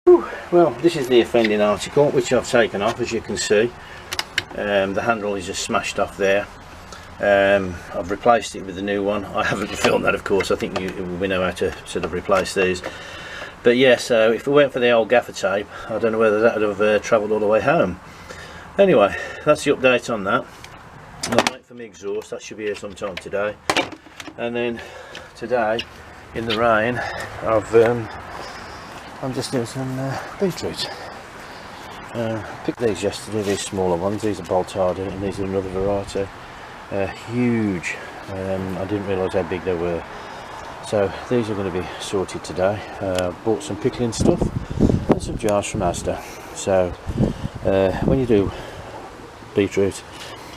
Well, this is the offending article, which I've taken off, as you can see. The handle is just smashed off there. I've replaced it with a new one. I haven't filmed that, of course. I think we know how to sort of replace these. But yeah, so if it weren't for the old gaffer tape, I don't know whether that would have travelled all the way home. Anyway, that's the update on that. I'll wait for my exhaust. That should be here sometime today. And then today, in the rain, I'm just doing some beetroot. Picked these yesterday, these smaller ones. These are bolt-hardy, and these are another variety. Huge. I didn't realise how big they were. So these are going to be sorted today. Bought some pickling stuff and some jars from Asda. So when you do beetroot,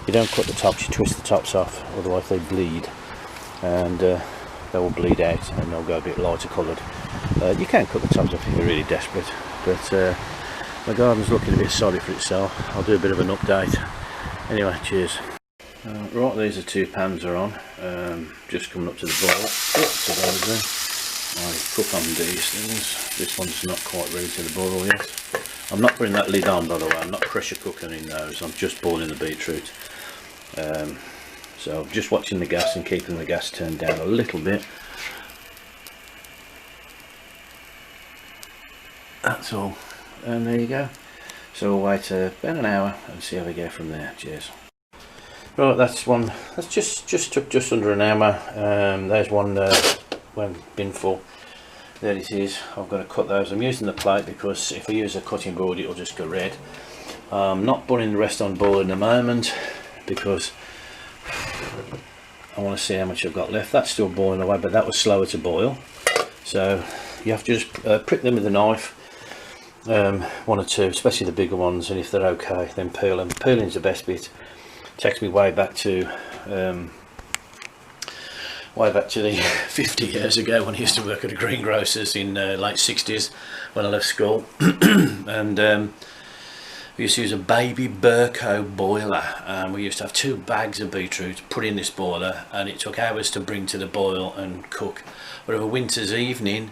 you don't cut the tops, you twist the tops off, otherwise they bleed, and they will bleed out and they'll go a bit lighter coloured. You can cut the tops off if you're really desperate, but my garden's looking a bit sorry for itself. I'll do a bit of an update. Anyway, cheers. Right, these are 2 pans are on, just coming up to the boil. I cook on these things. This one's not quite ready to the boil yet. I'm not putting that lid on, by the way. I'm not pressure cooking in those. I'm just boiling the beetroot. So just watching the gas and keeping the gas turned down a little bit. That's all. And there you go. So we'll wait about an hour and see how we go from there. Cheers. Right, that's one. That's just took just under an hour. There's one bin full. There it is. I've got to cut those. I'm using the plate because if I use a cutting board, it'll just go red. I'm not putting the rest on boil in the moment because I want to see how much I've got left. That's still boiling away, but that was slower to boil. So you have to just prick them with a knife. 1 or 2, especially the bigger ones, and if they're okay, then peel them. Peeling's the best bit. Takes me way back to the 50 years ago when I used to work at a greengrocer's in late 60s when I left school. And we used to use a baby Burco boiler, and we used to have 2 bags of beetroot put in this boiler, and it took hours to bring to the boil and cook. But of a winter's evening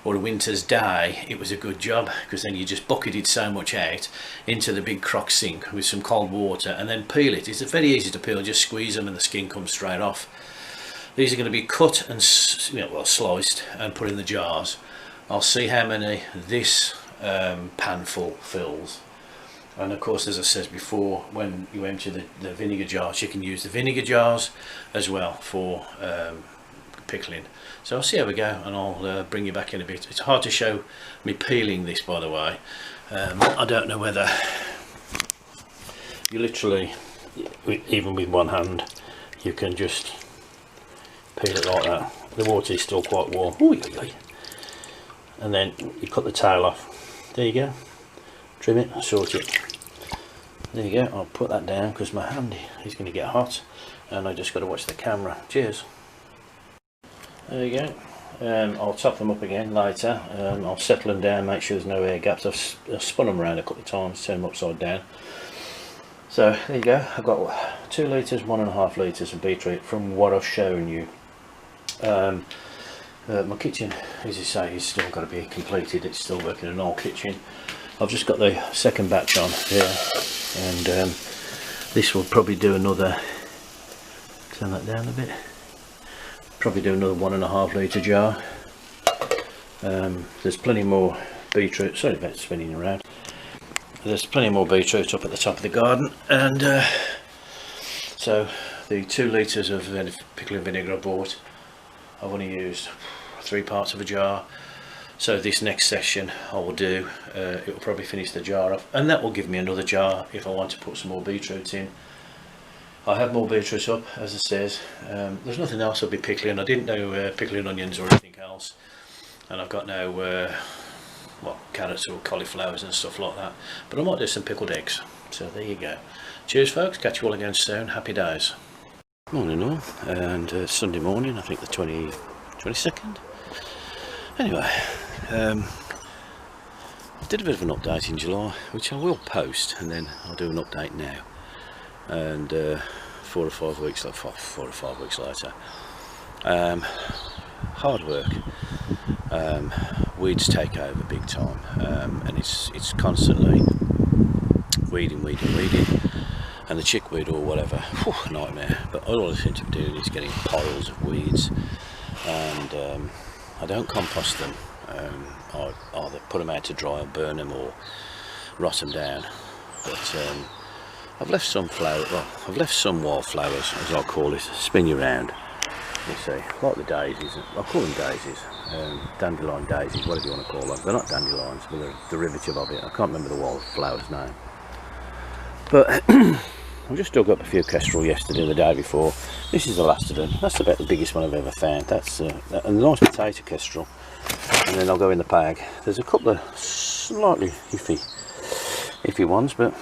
or a winter's day, it was a good job, because then you just bucketed so much out into the big crock sink with some cold water and then peel it. It's very easy to peel, just squeeze them and the skin comes straight off. These are going to be cut and sliced and put in the jars. I'll see how many this panful fills. And of course, as I said before, when you empty the vinegar jars, you can use the vinegar jars as well for pickling. So I'll see how we go, and I'll bring you back in a bit. It's hard to show me peeling this, by the way. I don't know whether you literally, even with one hand, you can just peel it like that. The water is still quite warm. Ooh, and then you cut the tail off. There you go. Trim it, sort it. There you go. I'll put that down because my hand is going to get hot, and I just got to watch the camera. Cheers. There you go. I'll top them up again later. I'll settle them down, make sure there's no air gaps. I've spun them around a couple of times, turn them upside down. So there you go. I've got 2 litres, 1.5 litres of beetroot from what I've shown you. My kitchen, as you say, is still got to be completed. It's still working in an old kitchen. I've just got the second batch on here, and this will probably do another, turn that down a bit, probably do another 1.5 litre jar. There's plenty more beetroot, sorry about spinning around. There's plenty more beetroot up at the top of the garden, and so the 2 litres of pickling vinegar I bought, I've only used 3 parts of a jar. So this next session I will do, it will probably finish the jar up, and that will give me another jar if I want to put some more beetroot in. I have more beetroot up, as it says. There's nothing else I'll be pickling. I didn't know pickling onions or anything else, and I've got no carrots or cauliflowers and stuff like that, but I might do some pickled eggs. So there you go. Cheers folks, catch you all again soon. Happy days. Morning all, and Sunday morning, I think the 22nd. Anyway, I did a bit of an update in July, which I will post, and then I'll do an update now. And 4 or 5 weeks later, hard work. weeds take over big time, and it's constantly weeding, and the chickweed or whatever, whew, nightmare. But all I seem to be doing is getting piles of weeds, and I don't compost them. I either put them out to dry or burn them or rot them down. But I've left some I've left some wildflowers, as I call it, spin you around. You see, like the daisies. I call them daisies, dandelion daisies, whatever you want to call them. They're not dandelions, but they're a derivative of it. I can't remember the wildflower's name. But I just dug up a few kestrel yesterday and the day before. This is the last of them. That's about the biggest one I've ever found. That's a nice potato kestrel. And then I'll go in the bag. There's a couple of slightly iffy ones, but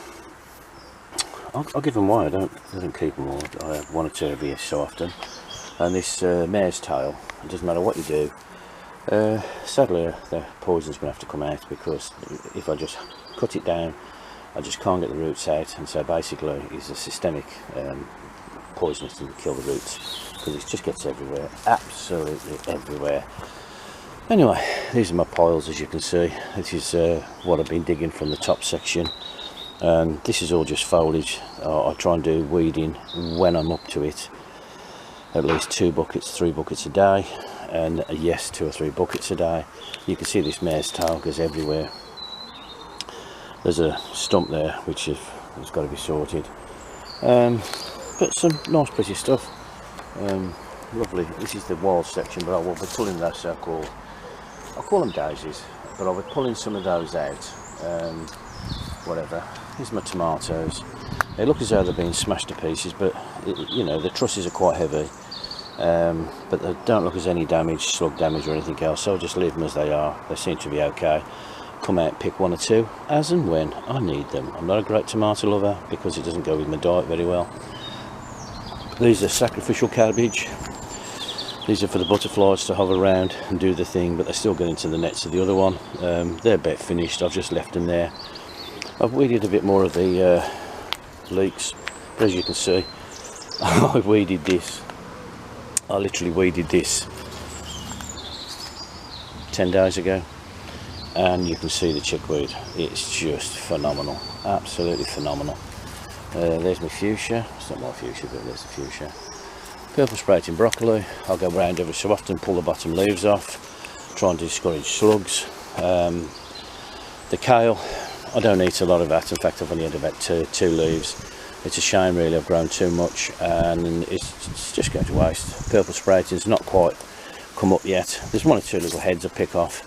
I'll give them away. I don't keep them all. I have one or two every so often. And this mare's tail, it doesn't matter what you do. Sadly, the poison's going to have to come out, because if I just cut it down, I just can't get the roots out, and so basically it's a systemic poisonous to kill the roots, because it just gets everywhere, absolutely everywhere. Anyway, these are my piles, as you can see. This is what I've been digging from the top section, and this is all just foliage. I try and do weeding when I'm up to it, at least 2 buckets, 3 buckets a day, and yes, 2 or 3 buckets a day. You can see this mare's tail goes everywhere. There's a stump there which has got to be sorted, but some nice pretty stuff. Lovely. This is the wild section, but I will be pulling those I'll call them daisies, but I'll be pulling some of those out. Whatever. Here's my tomatoes. They look as though they're being smashed to pieces, but you know, the trusses are quite heavy, but they don't look as any damage, slug damage or anything else, so I'll just leave them as they are. They seem to be okay. Come out, pick 1 or 2 as and when I need them. I'm not a great tomato lover because it doesn't go with my diet very well. These are sacrificial cabbage. These are for the butterflies to hover around and do the thing, but they still get into the nets of the other one. They're about finished. I've just left them there. I've weeded a bit more of the leeks, but as you can see, I weeded this. I literally weeded this 10 days ago. And you can see the chickweed. It's just phenomenal, absolutely phenomenal. There's my fuchsia. It's not my fuchsia, but there's the fuchsia. Purple sprouting broccoli. I'll go round every so often, pull the bottom leaves off, try and discourage slugs. The kale, I don't eat a lot of that. In fact, I've only had about two leaves. It's a shame really, I've grown too much and it's just going to waste. Purple sprouting's not quite come up yet. There's 1 or 2 little heads I pick off.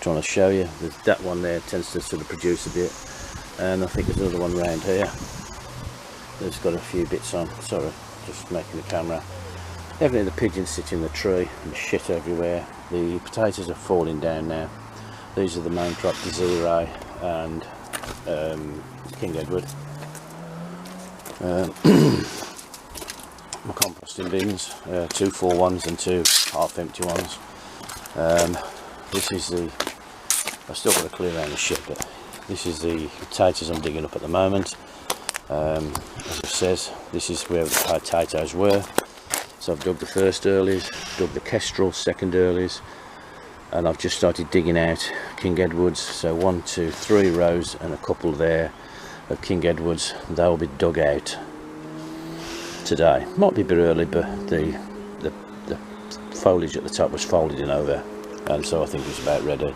Trying to show you, there's that one there, tends to sort of produce a bit, and I think there's another one around here that's got a few bits on. Sorry, just making the camera. Definitely the pigeons sit in the tree and shit everywhere. The potatoes are falling down now. These are the main crop, the Zero and King Edward. My composting bins, 2 full ones and 2 half empty ones. This is the, I've still got to clear around the shit, but this is the potatoes I'm digging up at the moment. As it says, this is where the potatoes were. So I've dug the first earlies, dug the kestrel second earlies, and I've just started digging out King Edwards. So 1, 2, 3 rows and a couple there of King Edwards. They'll be dug out today. Might be a bit early, but the foliage at the top was folded in over, and so I think it's about ready.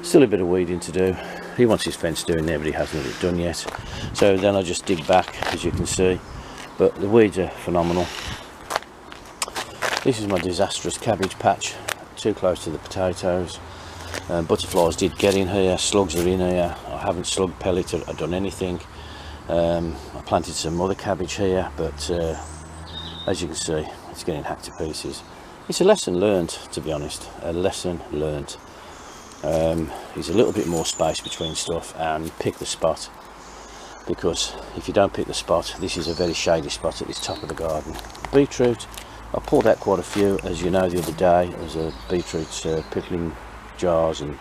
Still a bit of weeding to do. He wants his fence doing there, but he hasn't had it done yet. So then I just dig back, as you can see. But the weeds are phenomenal. This is my disastrous cabbage patch, too close to the potatoes. Butterflies did get in here, slugs are in here. I haven't slug pelleted or done anything. I planted some other cabbage here, but as you can see, it's getting hacked to pieces. It's a lesson learned, to be honest, a lesson learned. There's a little bit more space between stuff, and pick the spot, because if you don't pick the spot, this is a very shady spot at this top of the garden. Beetroot, I pulled out quite a few, as you know, the other day. There's a beetroot pickling jars, and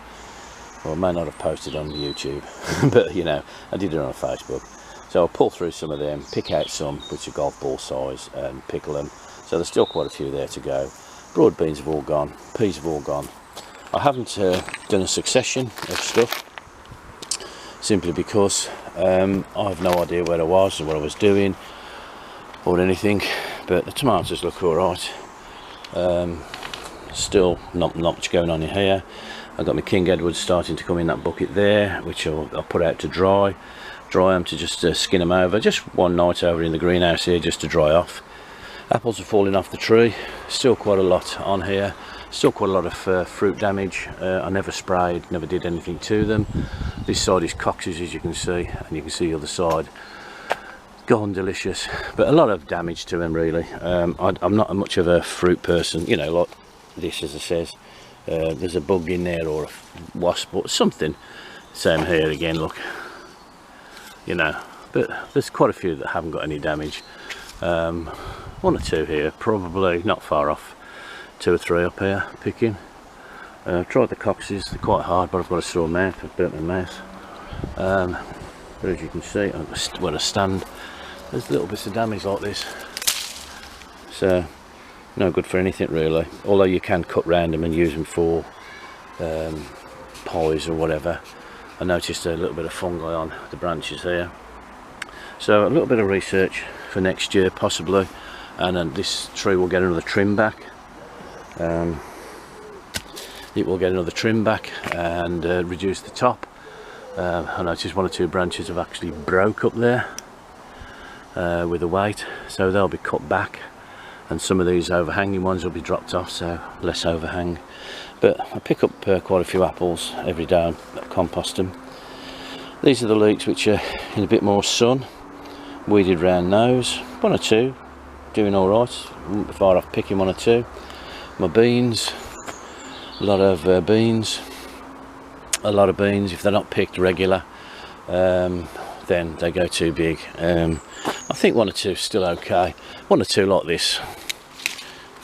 well, I may not have posted on YouTube, but you know, I did it on Facebook. So I'll pull through some of them, pick out some which are golf ball size, and pickle them. So there's still quite a few there to go. Broad beans have all gone, peas have all gone. I haven't done a succession of stuff, simply because I have no idea where I was and what I was doing or anything, but the tomatoes look alright. Still not much going on in here. I've got my King Edwards starting to come in that bucket there, which I'll put out to dry them, to just skin them over, just one night over in the greenhouse here, just to dry off. Apples are falling off the tree, still quite a lot on here, still quite a lot of fruit damage. I never sprayed, never did anything to them. This side is coxes, as you can see, and you can see the other side. Gone delicious, but a lot of damage to them really. I'm not much of a fruit person, you know, like this, as it says. There's a bug in there or a wasp or something. Same here again, look, you know, but there's quite a few that haven't got any damage. One or two here, probably not far off. 2 or 3 up here picking. Tried the coxes, they're quite hard, but I've got a sore mouth, I've burnt my mouth. But as you can see, where I stand, there's little bits of damage like this, so no good for anything really, although you can cut round them and use them for pies or whatever. I noticed a little bit of fungi on the branches here, so a little bit of research for next year possibly, and then this tree will get another trim back. It will get another trim back and reduce the top. I noticed 1 or 2 branches have actually broke up there with the weight, so they'll be cut back, and some of these overhanging ones will be dropped off, so less overhang. But I pick up quite a few apples every day and compost them. These are the leeks which are in a bit more sun, weeded round those. 1 or 2 doing all right, far off picking 1 or 2. My beans, a lot of beans. If they're not picked regular, then they go too big. I think 1 or 2 is still okay. 1 or 2 like this,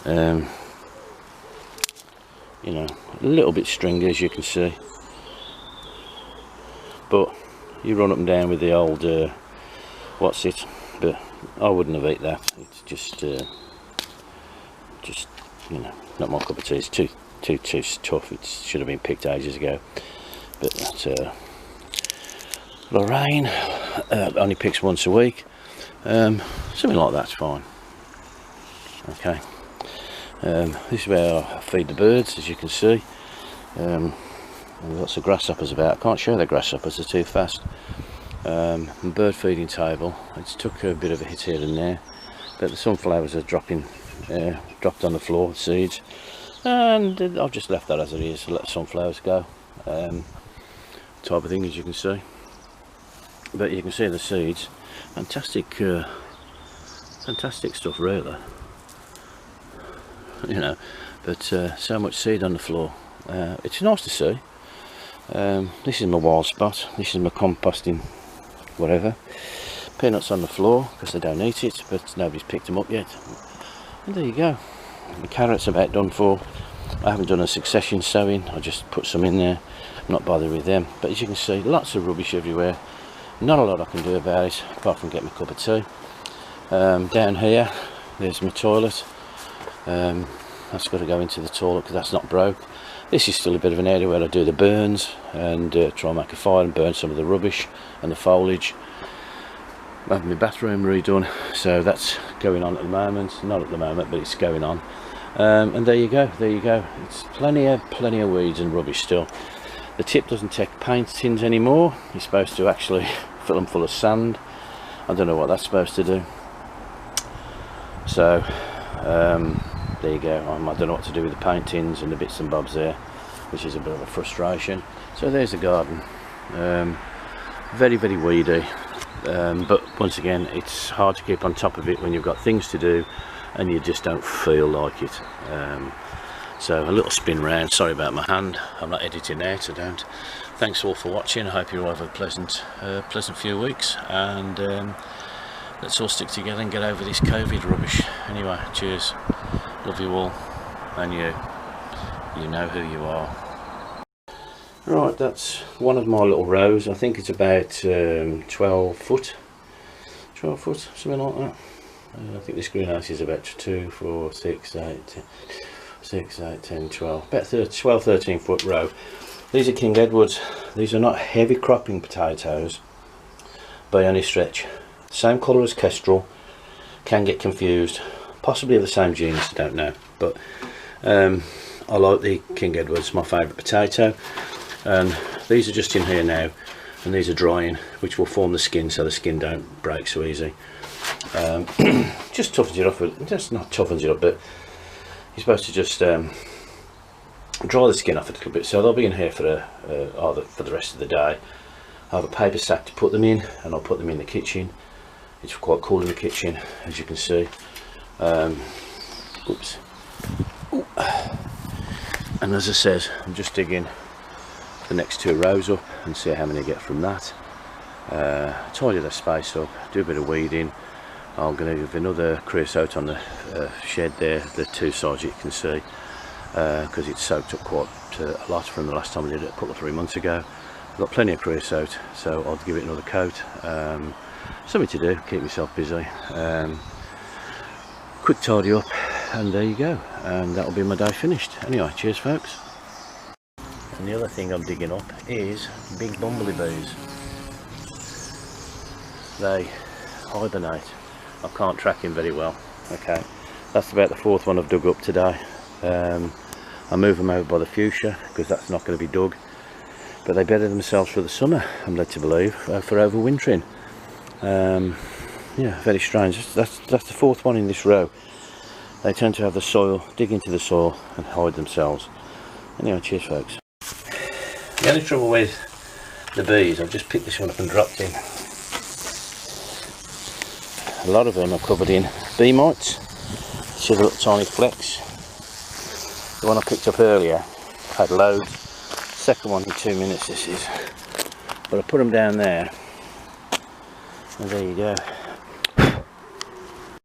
you know, a little bit stringy, as you can see, but you run up and down with the old what's it, but I wouldn't have eaten that. It's just you know, not my cup of tea. It's too tough. It should have been picked ages ago. But that's Lorraine only picks once a week, something like that's fine. Okay, this is where I feed the birds, as you can see. Lots of grasshoppers about. I can't show the grasshoppers, they're too fast. Bird feeding table, it's took a bit of a hit here and there, but the sunflowers are dropped on the floor, seeds, and I've just left that as it is, let the sunflowers go, type of thing, as you can see. But you can see the seeds, fantastic stuff really, you know, but so much seed on the floor. It's nice to see. This is my wild spot, this is my composting whatever. Peanuts on the floor because they don't eat it, but nobody's picked them up yet. And there you go. The carrots are about done for. I haven't done a succession sowing, I just put some in there. I'm not bothered with them, but as you can see, lots of rubbish everywhere. Not a lot I can do about it apart from get my cup of tea. Down here there's my toilet. That's got to go into the toilet because that's not broke. This is still a bit of an area where I do the burns and try and make a fire and burn some of the rubbish and the foliage. I have my bathroom redone, so that's going on at the moment. Not at the moment, but it's going on. And there you go, it's plenty of weeds and rubbish still. The tip doesn't take paint tins anymore. You're supposed to actually fill them full of sand. I don't know what that's supposed to do. So there you go. I don't know what to do with the paint tins and the bits and bobs there, which is a bit of a frustration. So there's the garden. Very weedy, but once again, it's hard to keep on top of it when you've got things to do and you just don't feel like it. So a little spin round. Sorry about my hand, I'm not editing out, so don't. Thanks all for watching. I hope you all have a pleasant few weeks, and let's all stick together and get over this COVID rubbish. Anyway, cheers, love you all, and you know who you are. Right, that's one of my little rows. I think it's about 12 foot, something like that. I think this greenhouse is about 2, 4, 6, 8, 10. 6, 8, 10, 12, about 12, 13 foot row. These are King Edwards. These are not heavy cropping potatoes by any stretch. Same colour as Kestrel, can get confused, possibly the same genes, I don't know, but I like the King Edwards, my favourite potato. And these are just in here now, and these are drying, which will form the skin so the skin don't break so easy. Just toughens it up, just not toughens it up, but you're supposed to just dry the skin off a little bit. So they'll be in here for either for the rest of the day. I have a paper sack to put them in, and I'll put them in the kitchen. It's quite cool in the kitchen, as you can see. Oops. Ooh. And as I said, I'm just digging the next 2 rows up and see how many I get from that. Tidy the space up, do a bit of weeding. I'm going to give another creosote on the shed there, the 2 sides you can see, because it's soaked up quite a lot from the last time I did it a couple of 3 months ago. I've got plenty of creosote, so I'll give it another coat. Something to do, keep myself busy. Quick tidy up, and there you go, and that'll be my day finished. Anyway, cheers folks. And the other thing I'm digging up is big bumblebees. They hibernate. I can't track him very well. Okay, that's about the 4th one I've dug up today. I move them over by the fuchsia because that's not going to be dug, but they bedded themselves for the summer, I'm led to believe, for overwintering. Yeah, very strange. That's the 4th one in this row. They tend to have the soil, dig into the soil and hide themselves. Anyway, cheers folks. The only trouble with the bees, I've just picked this one up and dropped in. A lot of them are covered in bee mites. See the little tiny flecks? The one I picked up earlier had loads. Second one in 2 minutes this is. But I put them down there. And there you go.